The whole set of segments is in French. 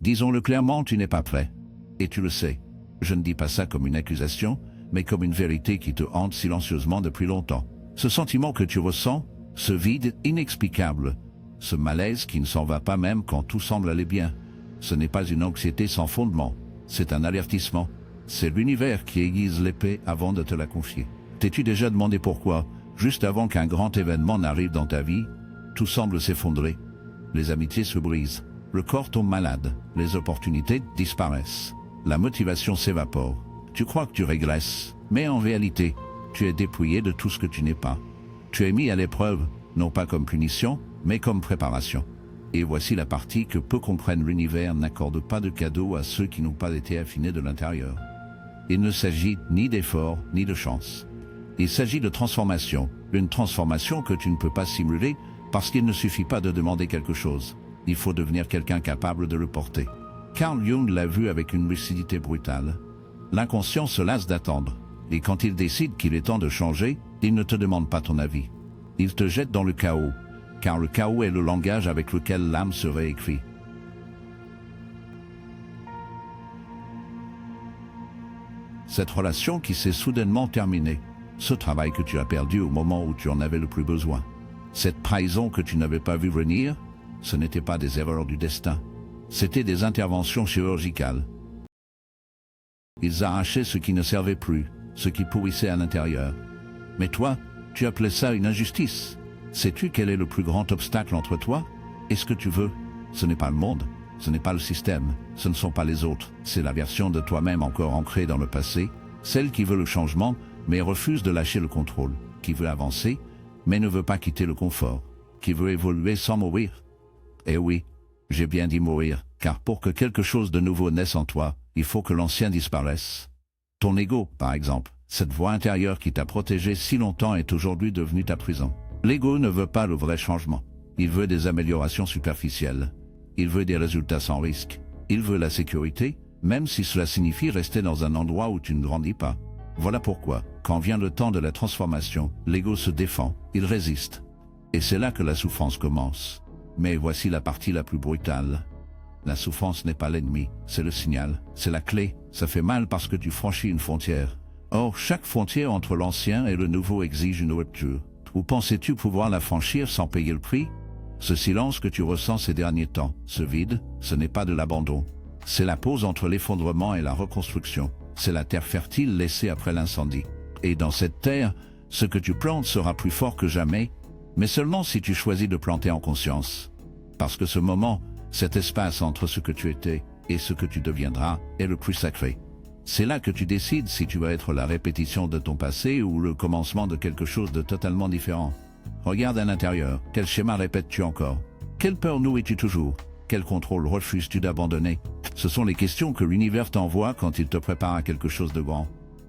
Disons-le clairement, tu n'es pas prêt. Et tu le sais. Je ne dis pas ça comme une accusation, mais comme une vérité qui te hante silencieusement depuis longtemps. Ce sentiment que tu ressens, ce vide inexplicable, ce malaise qui ne s'en va pas même quand tout semble aller bien, ce n'est pas une anxiété sans fondement, c'est un avertissement. C'est l'univers qui aiguise l'épée avant de te la confier. T'es-tu déjà demandé pourquoi, juste avant qu'un grand événement n'arrive dans ta vie, tout semble s'effondrer? Les amitiés se brisent, le corps tombe malade, les opportunités disparaissent, la motivation s'évapore. Tu crois que tu régresses, mais en réalité, tu es dépouillé de tout ce que tu n'es pas. Tu es mis à l'épreuve, non pas comme punition, mais comme préparation. Et voici la partie que peu comprennent: l'univers n'accorde pas de cadeaux à ceux qui n'ont pas été affinés de l'intérieur. Il ne s'agit ni d'effort, ni de chance. Il s'agit de transformation, une transformation que tu ne peux pas simuler parce qu'il ne suffit pas de demander quelque chose. Il faut devenir quelqu'un capable de le porter. Carl Jung l'a vu avec une lucidité brutale. L'inconscient se lasse d'attendre, et quand il décide qu'il est temps de changer, il ne te demande pas ton avis. Il te jette dans le chaos, car le chaos est le langage avec lequel l'âme se réécrit. Cette relation qui s'est soudainement terminée, ce travail que tu as perdu au moment où tu en avais le plus besoin, cette trahison que tu n'avais pas vu venir, ce n'étaient pas des erreurs du destin, c'était des interventions chirurgicales. Ils arrachaient ce qui ne servait plus, ce qui pourrissait à l'intérieur. Mais toi, tu appelais ça une injustice. Sais-tu quel est le plus grand obstacle entre toi et ce que tu veux? Ce n'est pas le monde, ce n'est pas le système, ce ne sont pas les autres, c'est la version de toi-même encore ancrée dans le passé, celle qui veut le changement, mais refuse de lâcher le contrôle, qui veut avancer, mais ne veut pas quitter le confort, qui veut évoluer sans mourir. Eh oui, j'ai bien dit mourir, car pour que quelque chose de nouveau naisse en toi, il faut que l'ancien disparaisse. Ton ego, par exemple, cette voix intérieure qui t'a protégé si longtemps est aujourd'hui devenue ta prison. L'ego ne veut pas le vrai changement. Il veut des améliorations superficielles. Il veut des résultats sans risque. Il veut la sécurité, même si cela signifie rester dans un endroit où tu ne grandis pas. Voilà pourquoi, quand vient le temps de la transformation, l'ego se défend, il résiste. Et c'est là que la souffrance commence. Mais voici la partie la plus brutale. La souffrance n'est pas l'ennemi, c'est le signal, c'est la clé. Ça fait mal parce que tu franchis une frontière. Or, chaque frontière entre l'ancien et le nouveau exige une rupture. Ou pensais-tu pouvoir la franchir sans payer le prix? Ce silence que tu ressens ces derniers temps, ce vide, ce n'est pas de l'abandon. C'est la pause entre l'effondrement et la reconstruction. C'est la terre fertile laissée après l'incendie. Et dans cette terre, ce que tu plantes sera plus fort que jamais, mais seulement si tu choisis de planter en conscience. Parce que ce moment, cet espace entre ce que tu étais et ce que tu deviendras, est le plus sacré. C'est là que tu décides si tu vas être la répétition de ton passé ou le commencement de quelque chose de totalement différent. Regarde à l'intérieur, quel schéma répètes-tu encore? Quelle peur nourris-tu toujours? Quel contrôle refuses-tu d'abandonner? Ce sont les questions que l'univers t'envoie quand il te prépare à quelque chose de grand.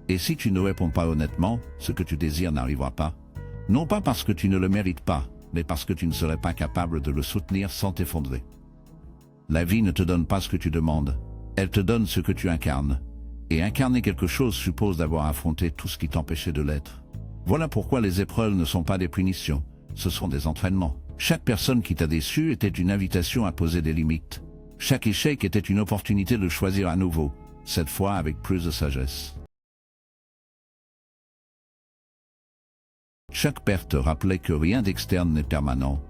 Et si tu ne réponds pas honnêtement, ce que tu désires n'arrivera pas. Non pas parce que tu ne le mérites pas, mais parce que tu ne serais pas capable de le soutenir sans t'effondrer. La vie ne te donne pas ce que tu demandes, elle te donne ce que tu incarnes. Et incarner quelque chose suppose d'avoir affronté tout ce qui t'empêchait de l'être. Voilà pourquoi les épreuves ne sont pas des punitions, ce sont des entraînements. Chaque personne qui t'a déçu était une invitation à poser des limites. Chaque échec était une opportunité de choisir à nouveau, cette fois avec plus de sagesse. Chaque perte rappelait que rien d'externe n'est permanent,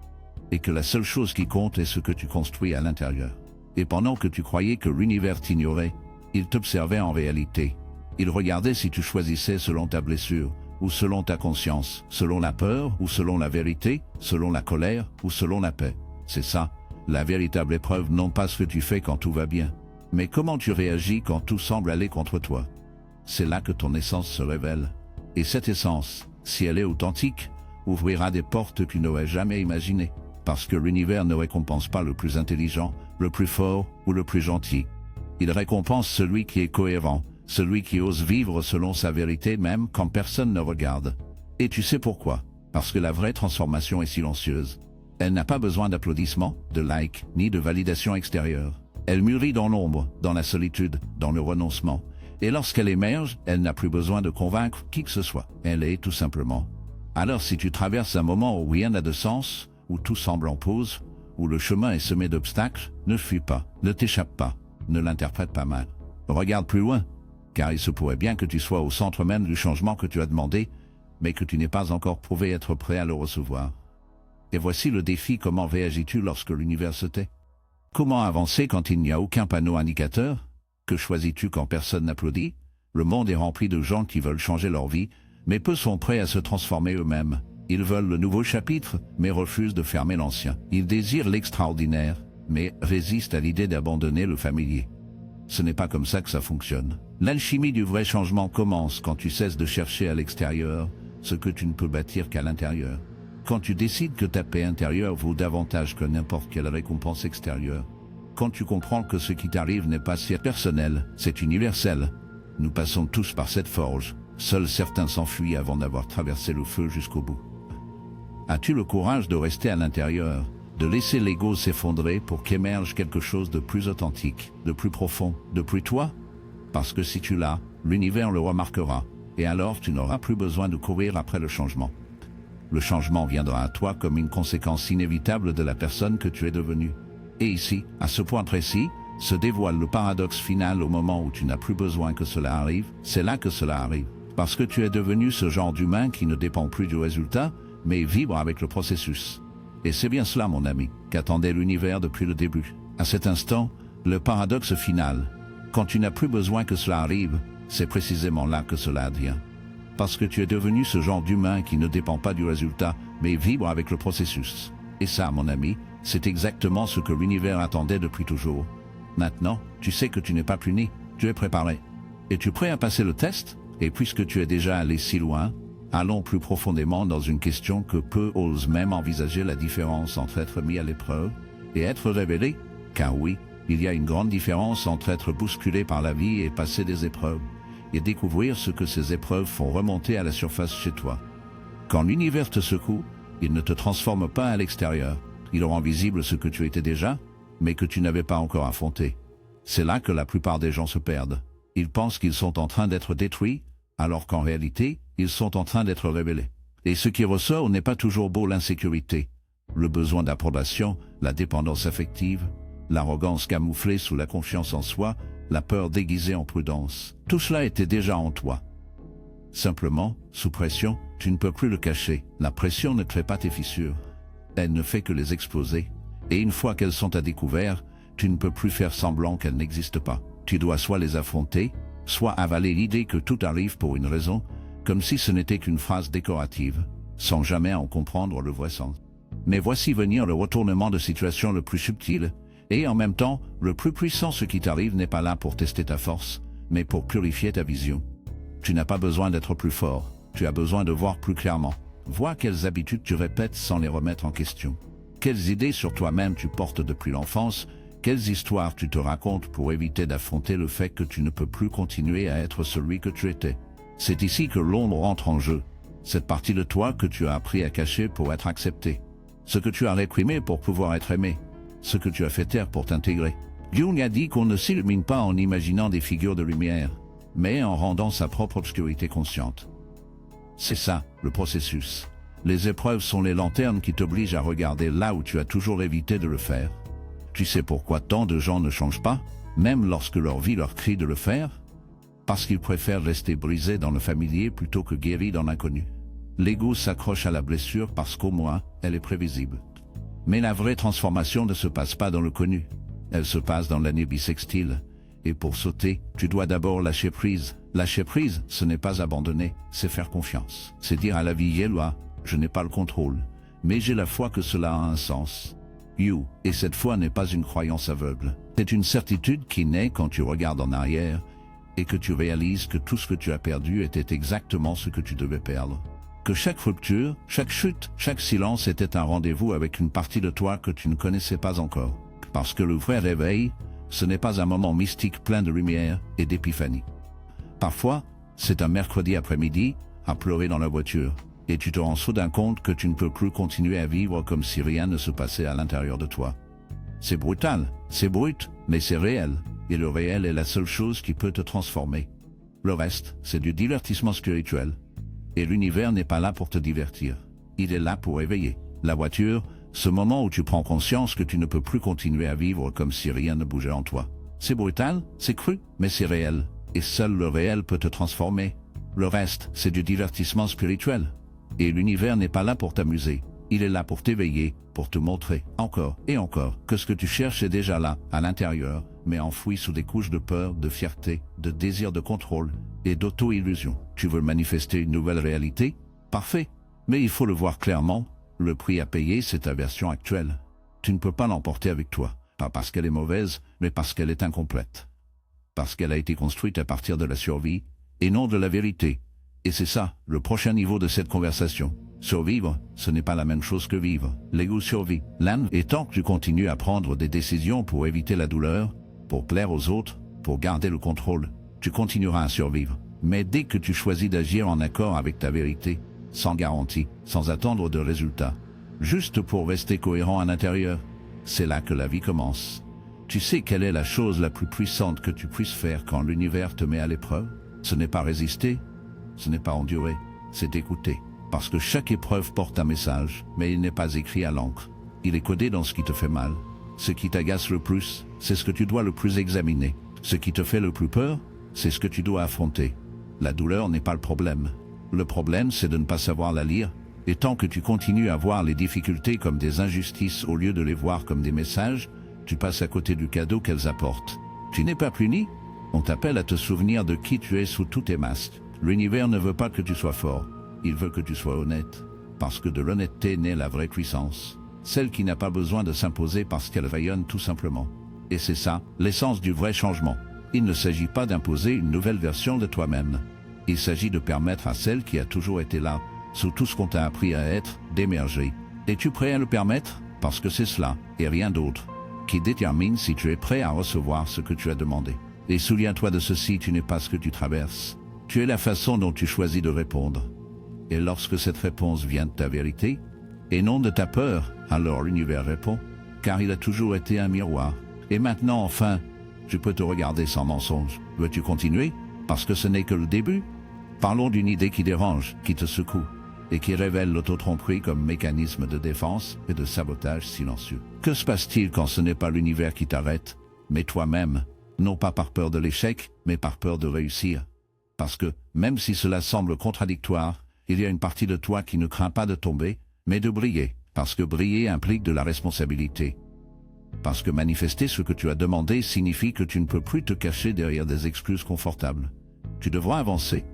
et que la seule chose qui compte est ce que tu construis à l'intérieur. Et pendant que tu croyais que l'univers t'ignorait, il t'observait en réalité. Il regardait si tu choisissais selon ta blessure, ou selon ta conscience, selon la peur, ou selon la vérité, selon la colère, ou selon la paix. C'est ça, la véritable épreuve, non pas ce que tu fais quand tout va bien, mais comment tu réagis quand tout semble aller contre toi. C'est là que ton essence se révèle. Et cette essence, si elle est authentique, ouvrira des portes que tu n'aurais jamais imaginées, parce que l'univers ne récompense pas le plus intelligent, le plus fort ou le plus gentil. Il récompense celui qui est cohérent, celui qui ose vivre selon sa vérité même quand personne ne regarde. Et tu sais pourquoi? Parce que la vraie transformation est silencieuse. Elle n'a pas besoin d'applaudissements, de likes, ni de validation extérieure. Elle mûrit dans l'ombre, dans la solitude, dans le renoncement. Et lorsqu'elle émerge, elle n'a plus besoin de convaincre qui que ce soit. Elle est tout simplement. Alors si tu traverses un moment où rien n'a de sens, où tout semble en pause, où le chemin est semé d'obstacles, ne fuis pas, ne t'échappe pas, ne l'interprète pas mal. Regarde plus loin, car il se pourrait bien que tu sois au centre même du changement que tu as demandé, mais que tu n'aies pas encore prouvé être prêt à le recevoir. Et voici le défi: comment réagis-tu lorsque l'univers se tait? Comment avancer quand il n'y a aucun panneau indicateur? Que choisis-tu quand personne n'applaudit? Le monde est rempli de gens qui veulent changer leur vie, mais peu sont prêts à se transformer eux-mêmes. Ils veulent le nouveau chapitre, mais refusent de fermer l'ancien. Ils désirent l'extraordinaire, mais résistent à l'idée d'abandonner le familier. Ce n'est pas comme ça que ça fonctionne. L'alchimie du vrai changement commence quand tu cesses de chercher à l'extérieur ce que tu ne peux bâtir qu'à l'intérieur. Quand tu décides que ta paix intérieure vaut davantage que n'importe quelle récompense extérieure. Quand tu comprends que ce qui t'arrive n'est pas si personnel, c'est universel. Nous passons tous par cette forge. Seuls certains s'enfuient avant d'avoir traversé le feu jusqu'au bout. As-tu le courage de rester à l'intérieur, de laisser l'ego s'effondrer pour qu'émerge quelque chose de plus authentique, de plus profond, de plus toi? Parce que si tu l'as, l'univers le remarquera, et alors tu n'auras plus besoin de courir après le changement. Le changement viendra à toi comme une conséquence inévitable de la personne que tu es devenue. Et ici, à ce point précis, se dévoile le paradoxe final: au moment où tu n'as plus besoin que cela arrive, c'est là que cela arrive. Parce que tu es devenu ce genre d'humain qui ne dépend plus du résultat, mais vibre avec le processus. Et c'est bien cela, mon ami, qu'attendait l'univers depuis le début. À cet instant, le paradoxe final. Quand tu n'as plus besoin que cela arrive, c'est précisément là que cela advient. Parce que tu es devenu ce genre d'humain qui ne dépend pas du résultat, mais vibre avec le processus. Et ça, mon ami, c'est exactement ce que l'univers attendait depuis toujours. Maintenant, tu sais que tu n'es pas puni, tu es préparé. Es-tu prêt à passer le test? Et puisque tu es déjà allé si loin, allons plus profondément dans une question que peu osent même envisager: la différence entre être mis à l'épreuve et être révélé. Car oui, il y a une grande différence entre être bousculé par la vie et passer des épreuves, et découvrir ce que ces épreuves font remonter à la surface chez toi. Quand l'univers te secoue, il ne te transforme pas à l'extérieur. Il rend visible ce que tu étais déjà, mais que tu n'avais pas encore affronté. C'est là que la plupart des gens se perdent. Ils pensent qu'ils sont en train d'être détruits, alors qu'en réalité, ils sont en train d'être révélés. Et ce qui ressort n'est pas toujours beau: l'insécurité, le besoin d'approbation, la dépendance affective, l'arrogance camouflée sous la confiance en soi, la peur déguisée en prudence. Tout cela était déjà en toi. Simplement, sous pression, tu ne peux plus le cacher. La pression ne crée pas tes fissures. Elle ne fait que les exposer. Et une fois qu'elles sont à découvert, tu ne peux plus faire semblant qu'elles n'existent pas. Tu dois soit les affronter, soit avaler l'idée que tout arrive pour une raison, comme si ce n'était qu'une phrase décorative, sans jamais en comprendre le vrai sens. Mais voici venir le retournement de situation le plus subtil, et en même temps, le plus puissant: ce qui t'arrive n'est pas là pour tester ta force, mais pour purifier ta vision. Tu n'as pas besoin d'être plus fort, tu as besoin de voir plus clairement. Vois quelles habitudes tu répètes sans les remettre en question. Quelles idées sur toi-même tu portes depuis l'enfance, quelles histoires tu te racontes pour éviter d'affronter le fait que tu ne peux plus continuer à être celui que tu étais. C'est ici que l'ombre entre en jeu, cette partie de toi que tu as appris à cacher pour être accepté, ce que tu as réprimé pour pouvoir être aimé, ce que tu as fait taire pour t'intégrer. Jung a dit qu'on ne s'illumine pas en imaginant des figures de lumière, mais en rendant sa propre obscurité consciente. C'est ça, le processus. Les épreuves sont les lanternes qui t'obligent à regarder là où tu as toujours évité de le faire. Tu sais pourquoi tant de gens ne changent pas, même lorsque leur vie leur crie de le faire? Parce qu'ils préfèrent rester brisés dans le familier plutôt que guéris dans l'inconnu. L'ego s'accroche à la blessure parce qu'au moins, elle est prévisible. Mais la vraie transformation ne se passe pas dans le connu. Elle se passe dans l'année bissextile. Et pour sauter, tu dois d'abord lâcher prise. Lâcher prise, ce n'est pas abandonner, c'est faire confiance. C'est dire à la vie: Yelloa, je n'ai pas le contrôle, mais j'ai la foi que cela a un sens. Et cette foi n'est pas une croyance aveugle. C'est une certitude qui naît quand tu regardes en arrière et que tu réalises que tout ce que tu as perdu était exactement ce que tu devais perdre. Que chaque rupture, chaque chute, chaque silence était un rendez-vous avec une partie de toi que tu ne connaissais pas encore. Parce que le vrai réveil, ce n'est pas un moment mystique plein de lumière et d'épiphanie. Parfois, c'est un mercredi après-midi, à pleurer dans la voiture, et tu te rends soudain compte que tu ne peux plus continuer à vivre comme si rien ne se passait à l'intérieur de toi. C'est brutal, c'est brut, mais c'est réel, et le réel est la seule chose qui peut te transformer. Le reste, c'est du divertissement spirituel. Et l'univers n'est pas là pour te divertir, il est là pour éveiller. La voiture, Ce moment où tu prends conscience que tu ne peux plus continuer à vivre comme si rien ne bougeait en toi. C'est brutal, c'est cru, mais c'est réel. Et seul le réel peut te transformer. Le reste, c'est du divertissement spirituel. Et l'univers n'est pas là pour t'amuser. Il est là pour t'éveiller, pour te montrer, encore et encore, que ce que tu cherches est déjà là, à l'intérieur, mais enfoui sous des couches de peur, de fierté, de désir de contrôle et d'auto-illusion. Tu veux manifester une nouvelle réalité? Parfait. Mais il faut le voir clairement. Le prix à payer, c'est ta version actuelle. Tu ne peux pas l'emporter avec toi. Pas parce qu'elle est mauvaise, mais parce qu'elle est incomplète. Parce qu'elle a été construite à partir de la survie, et non de la vérité. Et c'est ça, le prochain niveau de cette conversation. Survivre, ce n'est pas la même chose que vivre. L'ego survit. L'âme, et tant que tu continues à prendre des décisions pour éviter la douleur, pour plaire aux autres, pour garder le contrôle, tu continueras à survivre. Mais dès que tu choisis d'agir en accord avec ta vérité, sans garantie, sans attendre de résultats, juste pour rester cohérent à l'intérieur, c'est là que la vie commence. Tu sais quelle est la chose la plus puissante que tu puisses faire quand l'univers te met à l'épreuve? Ce n'est pas résister, ce n'est pas endurer, c'est écouter. Parce que chaque épreuve porte un message, mais il n'est pas écrit à l'encre. Il est codé dans ce qui te fait mal. Ce qui t'agace le plus, c'est ce que tu dois le plus examiner. Ce qui te fait le plus peur, c'est ce que tu dois affronter. La douleur n'est pas le problème. Le problème, c'est de ne pas savoir la lire. Et tant que tu continues à voir les difficultés comme des injustices au lieu de les voir comme des messages, tu passes à côté du cadeau qu'elles apportent. Tu n'es pas puni. On t'appelle à te souvenir de qui tu es sous tous tes masques. L'univers ne veut pas que tu sois fort. Il veut que tu sois honnête. Parce que de l'honnêteté naît la vraie puissance. Celle qui n'a pas besoin de s'imposer parce qu'elle rayonne tout simplement. Et c'est ça, l'essence du vrai changement. Il ne s'agit pas d'imposer une nouvelle version de toi-même. Il s'agit de permettre à celle qui a toujours été là, sous tout ce qu'on t'a appris à être, d'émerger. Es-tu prêt à le permettre? Parce que c'est cela, et rien d'autre, qui détermine si tu es prêt à recevoir ce que tu as demandé. Et souviens-toi de ceci, tu n'es pas ce que tu traverses. Tu es la façon dont tu choisis de répondre. Et lorsque cette réponse vient de ta vérité, et non de ta peur, alors l'univers répond, car il a toujours été un miroir. Et maintenant, enfin, je peux te regarder sans mensonge. Veux-tu continuer? Parce que ce n'est que le début. Parlons d'une idée qui dérange, qui te secoue, et qui révèle l'autotromperie comme mécanisme de défense et de sabotage silencieux. Que se passe-t-il quand ce n'est pas l'univers qui t'arrête, mais toi-même, non pas par peur de l'échec, mais par peur de réussir? Parce que, même si cela semble contradictoire, il y a une partie de toi qui ne craint pas de tomber, mais de briller, parce que briller implique de la responsabilité. Parce que manifester ce que tu as demandé signifie que tu ne peux plus te cacher derrière des excuses confortables. Tu devras avancer.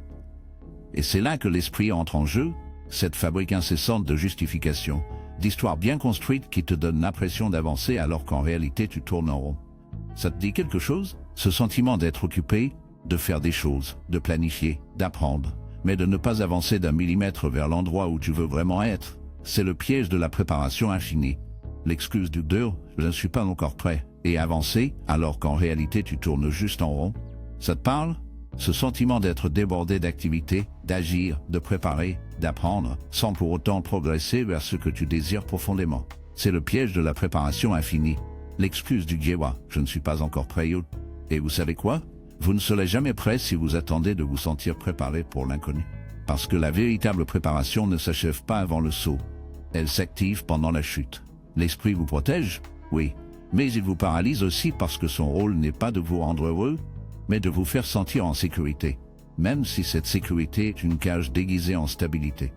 Et c'est là que l'esprit entre en jeu, cette fabrique incessante de justifications, d'histoires bien construites qui te donnent l'impression d'avancer alors qu'en réalité tu tournes en rond. Ça te dit quelque chose? Ce sentiment d'être occupé, de faire des choses, de planifier, d'apprendre, mais de ne pas avancer d'un millimètre vers l'endroit où tu veux vraiment être, c'est le piège de la préparation infinie. L'excuse du « je ne suis pas encore prêt » et avancer alors qu'en réalité tu tournes juste en rond. Ça te parle? Ce sentiment d'être débordé d'activités, d'agir, de préparer, d'apprendre, sans pour autant progresser vers ce que tu désires profondément. C'est le piège de la préparation infinie. L'excuse du « je ne suis pas encore prêt ». Et vous savez quoi? Vous ne serez jamais prêt si vous attendez de vous sentir préparé pour l'inconnu. Parce que la véritable préparation ne s'achève pas avant le saut. Elle s'active pendant la chute. L'esprit vous protège? Oui. Mais il vous paralyse aussi parce que son rôle n'est pas de vous rendre heureux, mais de vous faire sentir en sécurité. Même si cette sécurité est une cage déguisée en stabilité.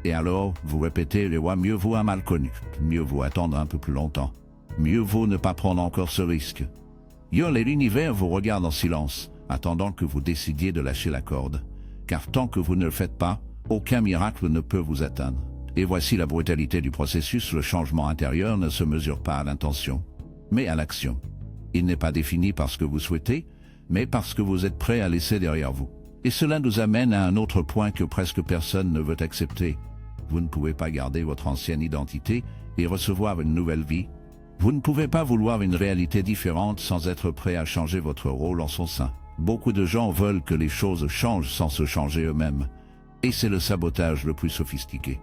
Et alors, vous répétez les mieux vaut un mal connu. Mieux vaut attendre un peu plus longtemps. Mieux vaut ne pas prendre encore ce risque. Et l'univers vous regarde en silence, attendant que vous décidiez de lâcher la corde. Car tant que vous ne le faites pas, aucun miracle ne peut vous atteindre. Et voici la brutalité du processus, le changement intérieur ne se mesure pas à l'intention, mais à l'action. Il n'est pas défini par ce que vous souhaitez, mais parce que vous êtes prêt à laisser derrière vous. Et cela nous amène à un autre point que presque personne ne veut accepter. Vous ne pouvez pas garder votre ancienne identité et recevoir une nouvelle vie. Vous ne pouvez pas vouloir une réalité différente sans être prêt à changer votre rôle en son sein. Beaucoup de gens veulent que les choses changent sans se changer eux-mêmes. Et c'est le sabotage le plus sophistiqué.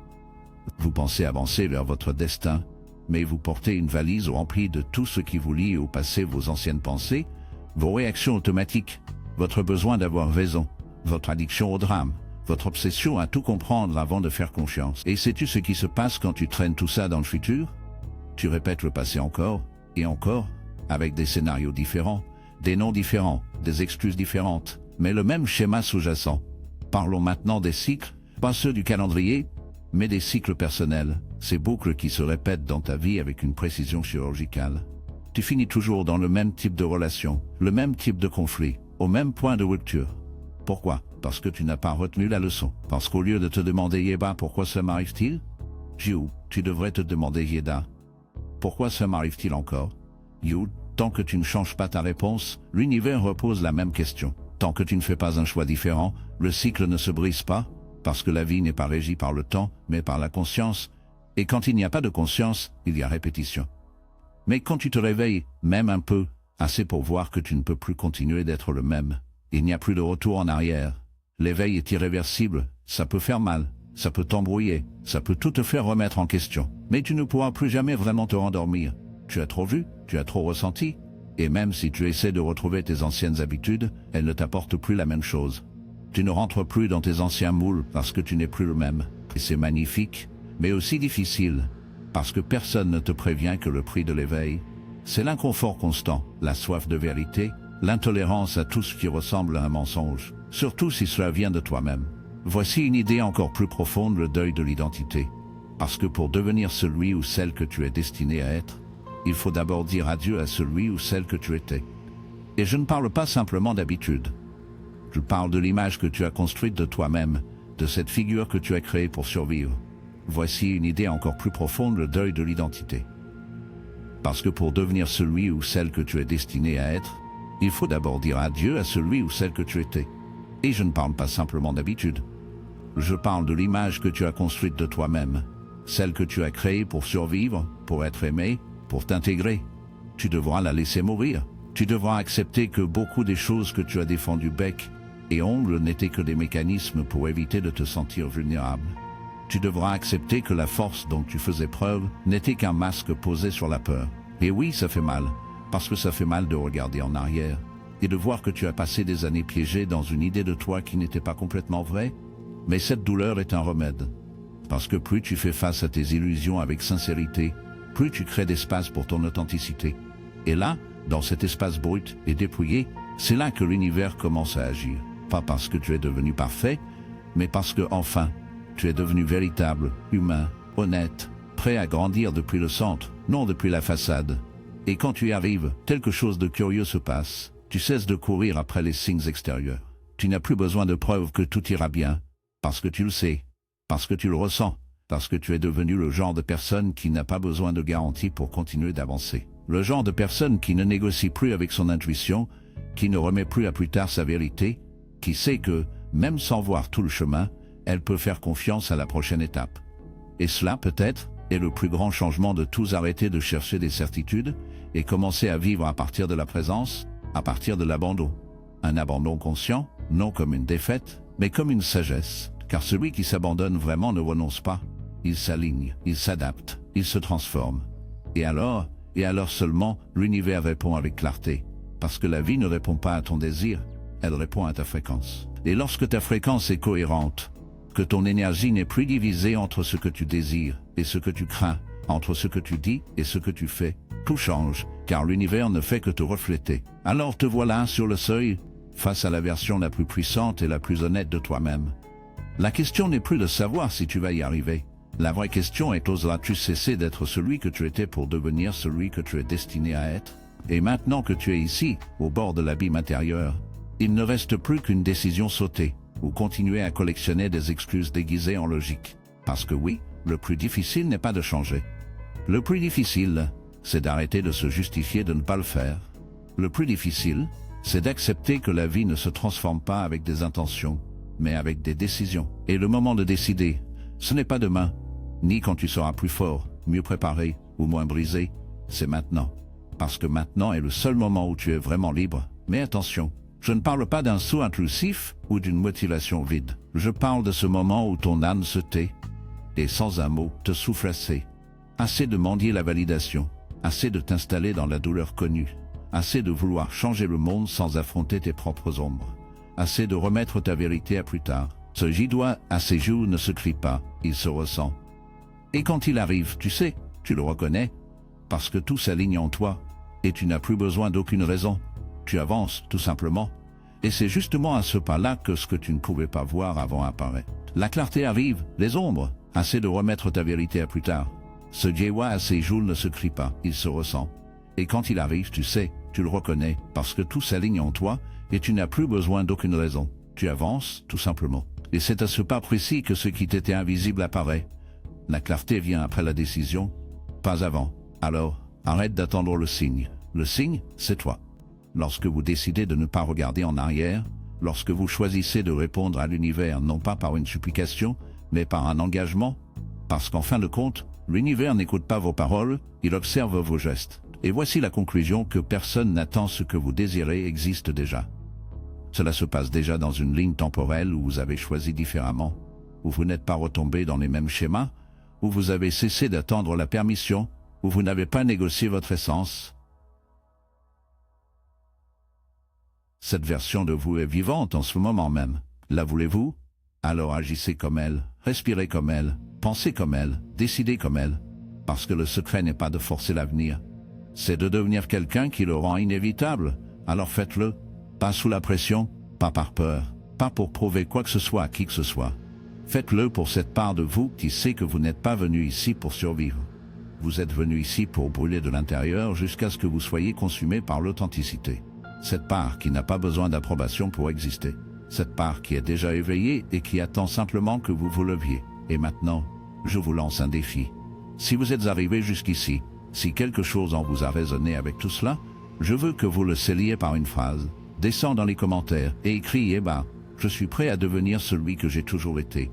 Vous pensez avancer vers votre destin, mais vous portez une valise remplie de tout ce qui vous lie au passé, vos anciennes pensées, vos réactions automatiques, votre besoin d'avoir raison, votre addiction au drame, votre obsession à tout comprendre avant de faire confiance. Et sais-tu ce qui se passe quand tu traînes tout ça dans le futur? Tu répètes le passé encore et encore, avec des scénarios différents, des noms différents, des excuses différentes, mais le même schéma sous-jacent. Parlons maintenant des cycles, pas ceux du calendrier, mais des cycles personnels, ces boucles qui se répètent dans ta vie avec une précision chirurgicale. Tu finis toujours dans le même type de relation, le même type de conflit, au même point de rupture. Pourquoi? Parce que tu n'as pas retenu la leçon. Parce qu'au lieu de te demander Yéba pourquoi ça m'arrive-t-il, Jiu, tu devrais te demander Yéda. Pourquoi ça m'arrive-t-il encore? You, tant que tu ne changes pas ta réponse, l'univers repose la même question. Tant que tu ne fais pas un choix différent, le cycle ne se brise pas, parce que la vie n'est pas régie par le temps, mais par la conscience, et quand il n'y a pas de conscience, il y a répétition. Mais quand tu te réveilles, même un peu, assez pour voir que tu ne peux plus continuer d'être le même, il n'y a plus de retour en arrière. L'éveil est irréversible, ça peut faire mal, ça peut t'embrouiller, ça peut tout te faire remettre en question, mais tu ne pourras plus jamais vraiment te rendormir. Tu as trop vu, tu as trop ressenti, et même si tu essaies de retrouver tes anciennes habitudes, elles ne t'apportent plus la même chose. Tu ne rentres plus dans tes anciens moules parce que tu n'es plus le même, et c'est magnifique, mais aussi difficile, parce que personne ne te prévient que le prix de l'éveil, c'est l'inconfort constant, la soif de vérité, l'intolérance à tout ce qui ressemble à un mensonge, surtout si cela vient de toi-même. Voici une idée encore plus profonde, le deuil de l'identité. Parce que pour devenir celui ou celle que tu es destiné à être, il faut d'abord dire adieu à celui ou celle que tu étais. Et je ne parle pas simplement d'habitude. Je parle de l'image que tu as construite de toi-même, de cette figure que tu as créée pour survivre. Voici une idée encore plus profonde, le deuil de l'identité. Parce que pour devenir celui ou celle que tu es destiné à être, il faut d'abord dire adieu à celui ou celle que tu étais. Et je ne parle pas simplement d'habitude. Je parle de l'image que tu as construite de toi-même, celle que tu as créée pour survivre, pour être aimé, pour t'intégrer. Tu devras la laisser mourir. Tu devras accepter que beaucoup des choses que tu as défendues bec et ongles n'étaient que des mécanismes pour éviter de te sentir vulnérable. Tu devras accepter que la force dont tu faisais preuve n'était qu'un masque posé sur la peur. Et oui, ça fait mal, parce que ça fait mal de regarder en arrière et de voir que tu as passé des années piégé dans une idée de toi qui n'était pas complètement vraie. Mais cette douleur est un remède. Parce que plus tu fais face à tes illusions avec sincérité, plus tu crées d'espace pour ton authenticité. Et là, dans cet espace brut et dépouillé, c'est là que l'univers commence à agir. Pas parce que tu es devenu parfait, mais parce que, enfin, tu es devenu véritable, humain, honnête, prêt à grandir depuis le centre, non depuis la façade. Et quand tu y arrives, quelque chose de curieux se passe. Tu cesses de courir après les signes extérieurs. Tu n'as plus besoin de preuves que tout ira bien, parce que tu le sais, parce que tu le ressens, parce que tu es devenu le genre de personne qui n'a pas besoin de garantie pour continuer d'avancer. Le genre de personne qui ne négocie plus avec son intuition, qui ne remet plus à plus tard sa vérité, qui sait que, même sans voir tout le chemin, elle peut faire confiance à la prochaine étape. Et cela, peut-être, est le plus grand changement de tous, arrêter de chercher des certitudes et commencer à vivre à partir de la présence, à partir de l'abandon. Un abandon conscient, non comme une défaite, mais comme une sagesse, car celui qui s'abandonne vraiment ne renonce pas. Il s'aligne, il s'adapte, il se transforme. Et alors seulement, l'univers répond avec clarté. Parce que la vie ne répond pas à ton désir, elle répond à ta fréquence. Et lorsque ta fréquence est cohérente, que ton énergie n'est plus divisée entre ce que tu désires et ce que tu crains, entre ce que tu dis et ce que tu fais, tout change, car l'univers ne fait que te refléter. Alors te voilà sur le seuil, face à la version la plus puissante et la plus honnête de toi-même. La question n'est plus de savoir si tu vas y arriver. La vraie question est: oseras-tu cesser d'être celui que tu étais pour devenir celui que tu es destiné à être? Et maintenant que tu es ici, au bord de l'abîme intérieur, il ne reste plus qu'une décision: sauter, ou continuer à collectionner des excuses déguisées en logique. Parce que oui, le plus difficile n'est pas de changer. Le plus difficile, c'est d'arrêter de se justifier de ne pas le faire. Le plus difficile, c'est d'accepter que la vie ne se transforme pas avec des intentions, mais avec des décisions. Et le moment de décider, ce n'est pas demain, ni quand tu seras plus fort, mieux préparé ou moins brisé, c'est maintenant. Parce que maintenant est le seul moment où tu es vraiment libre. Mais attention, je ne parle pas d'un saut intrusif ou d'une motivation vide. Je parle de ce moment où ton âme se tait et sans un mot te souffle assez. Assez de mendier la validation, assez de t'installer dans la douleur connue, assez de vouloir changer le monde sans affronter tes propres ombres, assez de remettre ta vérité à plus tard. Ce j'y dois à ces jours ne se crie pas, il se ressent. Et quand il arrive, tu sais, tu le reconnais, parce que tout s'aligne en toi, et tu n'as plus besoin d'aucune raison. Tu avances, tout simplement. Et c'est justement à ce pas-là que ce que tu ne pouvais pas voir avant apparaît. La clarté arrive, les ombres, assez de remettre ta vérité à plus tard. Ce Diewa à ses jours ne se crie pas, il se ressent. Et quand il arrive, tu sais, tu le reconnais, parce que tout s'aligne en toi, et tu n'as plus besoin d'aucune raison. Tu avances, tout simplement. Et c'est à ce pas précis que ce qui t'était invisible apparaît. La clarté vient après la décision, pas avant. Alors, arrête d'attendre le signe. Le signe, c'est toi. Lorsque vous décidez de ne pas regarder en arrière, lorsque vous choisissez de répondre à l'univers non pas par une supplication, mais par un engagement, parce qu'en fin de compte, l'univers n'écoute pas vos paroles, il observe vos gestes. Et voici la conclusion que personne n'attend ce que vous désirez existe déjà. Cela se passe déjà dans une ligne temporelle où vous avez choisi différemment, où vous n'êtes pas retombé dans les mêmes schémas, où vous avez cessé d'attendre la permission, où vous n'avez pas négocié votre essence. Cette version de vous est vivante en ce moment même. La voulez-vous? Alors agissez comme elle, respirez comme elle, pensez comme elle, décidez comme elle. Parce que le secret n'est pas de forcer l'avenir. C'est de devenir quelqu'un qui le rend inévitable. Alors faites-le. Pas sous la pression, pas par peur, pas pour prouver quoi que ce soit à qui que ce soit. Faites-le pour cette part de vous qui sait que vous n'êtes pas venu ici pour survivre. Vous êtes venu ici pour brûler de l'intérieur jusqu'à ce que vous soyez consumé par l'authenticité. Cette part qui n'a pas besoin d'approbation pour exister. Cette part qui est déjà éveillée et qui attend simplement que vous vous leviez. Et maintenant, je vous lance un défi. Si vous êtes arrivé jusqu'ici, si quelque chose en vous a résonné avec tout cela, je veux que vous le scelliez par une phrase. Descends dans les commentaires et écris « Je suis prêt à devenir celui que j'ai toujours été ».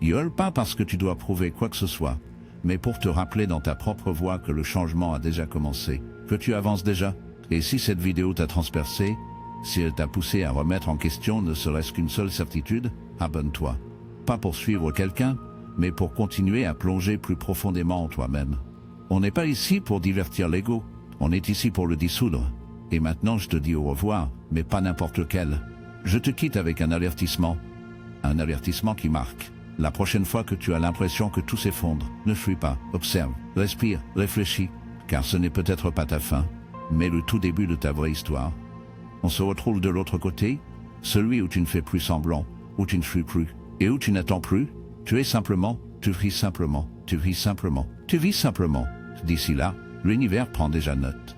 Gueule pas parce que tu dois prouver quoi que ce soit, mais pour te rappeler dans ta propre voix que le changement a déjà commencé, que tu avances déjà. Et si cette vidéo t'a transpercé, si elle t'a poussé à remettre en question ne serait-ce qu'une seule certitude, abonne-toi. Pas pour suivre quelqu'un, mais pour continuer à plonger plus profondément en toi-même. On n'est pas ici pour divertir l'ego, on est ici pour le dissoudre. Et maintenant je te dis au revoir, mais pas n'importe lequel. Je te quitte avec un avertissement qui marque. La prochaine fois que tu as l'impression que tout s'effondre, ne fuis pas, observe, respire, réfléchis, car ce n'est peut-être pas ta fin, mais le tout début de ta vraie histoire. On se retrouve de l'autre côté, celui où tu ne fais plus semblant, où tu ne fuis plus, et où tu n'attends plus, tu es simplement, tu vis simplement, tu vis simplement, tu vis simplement. D'ici là, l'univers prend déjà note.